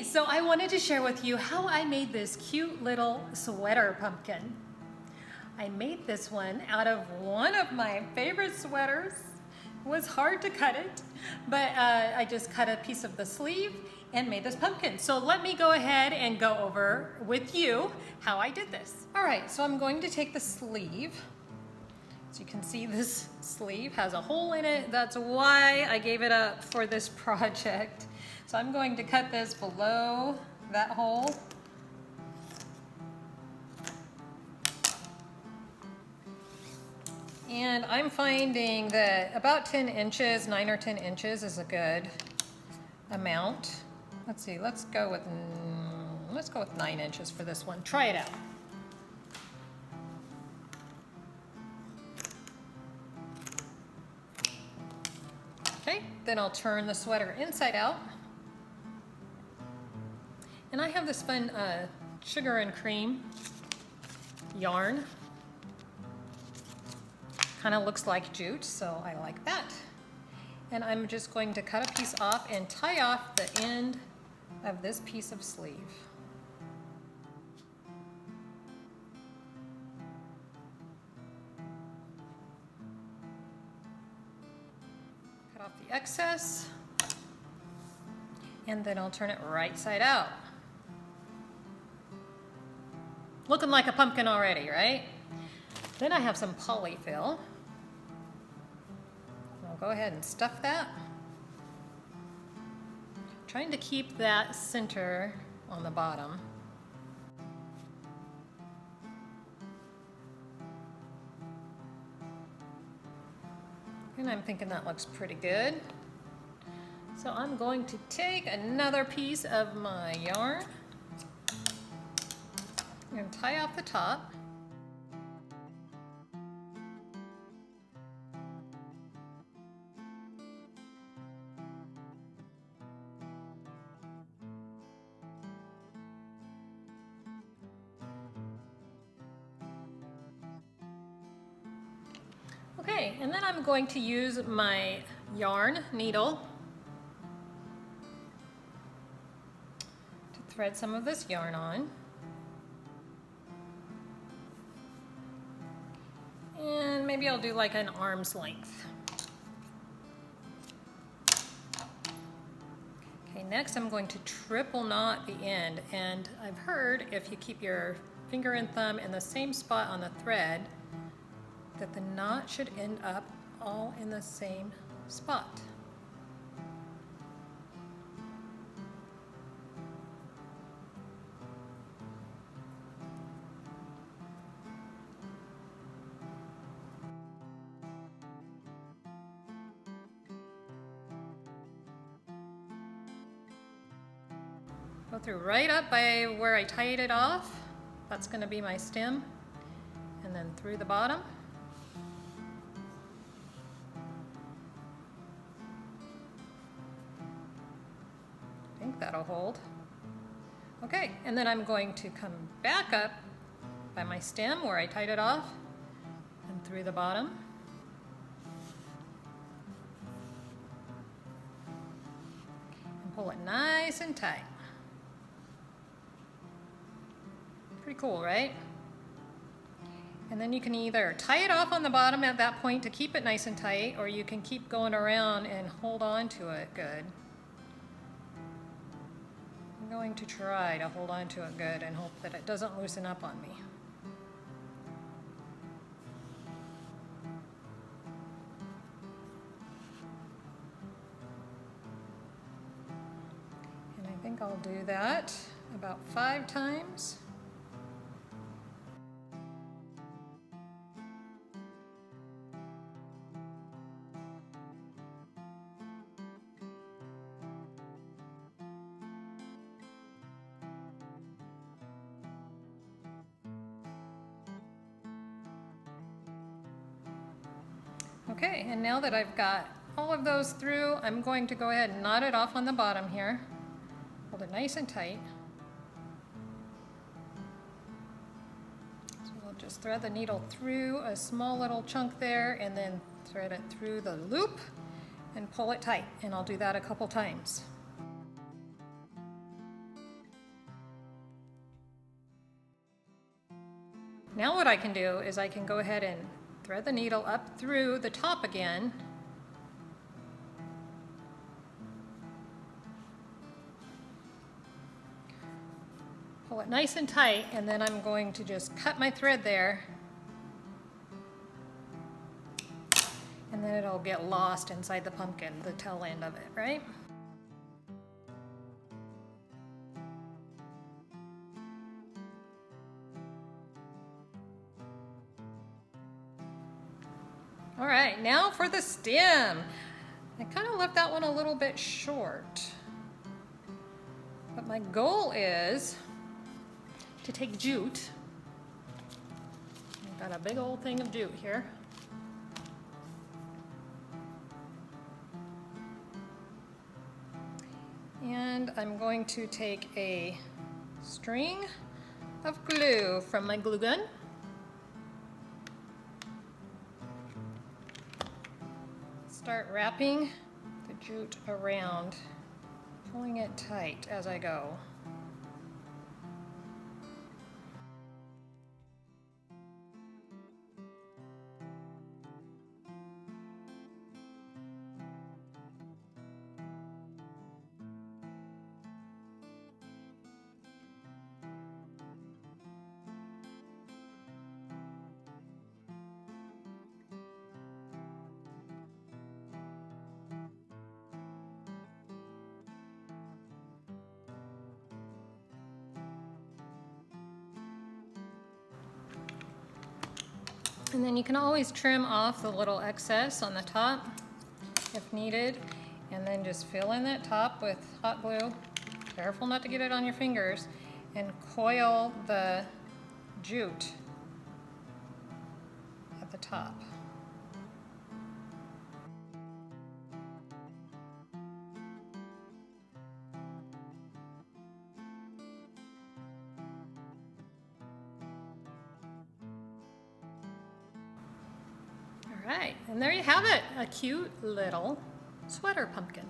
Hey, so I wanted to share with you how I made this cute little sweater pumpkin. I made this one out of one of my favorite sweaters. It was hard to cut it, but I just cut a piece of the sleeve and made this pumpkin. So let me go ahead and go over with you how I did this. All right, so I'm going to take the sleeve. As you can see, this sleeve has a hole in it. That's why I gave it up for this project. So I'm going to cut this below that hole. And I'm finding that about 10 inches, 9 or 10 inches is a good amount. Let's see, let's go with 9 inches for this one. Try it out. Okay, then I'll turn the sweater inside out. And I have this fun sugar and cream yarn. Kind of looks like jute, so I like that. And I'm just going to cut a piece off and tie off the end of this piece of sleeve. Cut off the excess, and then I'll turn it right side out. Looking like a pumpkin already, right? Then I have some Poly-Fil. I'll go ahead and stuff that. Trying to keep that center on the bottom. And I'm thinking that looks pretty good. So I'm going to take another piece of my yarn and tie off the top. Okay, and then I'm going to use my yarn needle to thread some of this yarn on. And maybe I'll do like an arm's length. Okay, next I'm going to triple knot the end, and I've heard if you keep your finger and thumb in the same spot on the thread, that the knot should end up all in the same spot. Go through right up by where I tied it off. That's going to be my stem. And then through the bottom. I think that'll hold. Okay, and then I'm going to come back up by my stem where I tied it off and through the bottom. And pull it nice and tight. Pretty cool, right? And then you can either tie it off on the bottom at that point to keep it nice and tight, or you can keep going around and hold on to it good. I'm going to try to hold on to it good and hope that it doesn't loosen up on me. And I think I'll do that about 5 times. Okay, and now that I've got all of those through, I'm going to go ahead and knot it off on the bottom here. Hold it nice and tight. So we'll just thread the needle through a small little chunk there and then thread it through the loop and pull it tight. And I'll do that a couple times. Now what I can do is I can go ahead and thread the needle up through the top again. Pull it nice and tight, and then I'm going to just cut my thread there. And then it'll get lost inside the pumpkin, the tail end of it, right? All right, now for the stem. I kind of left that one a little bit short. But my goal is to take jute. I've got a big old thing of jute here. And I'm going to take a string of glue from my glue gun. Start wrapping the jute around, pulling it tight as I go. And then you can always trim off the little excess on the top if needed, and then just fill in that top with hot glue. Careful not to get it on your fingers, and coil the jute at the top. All right, and there you have it, a cute little sweater pumpkin.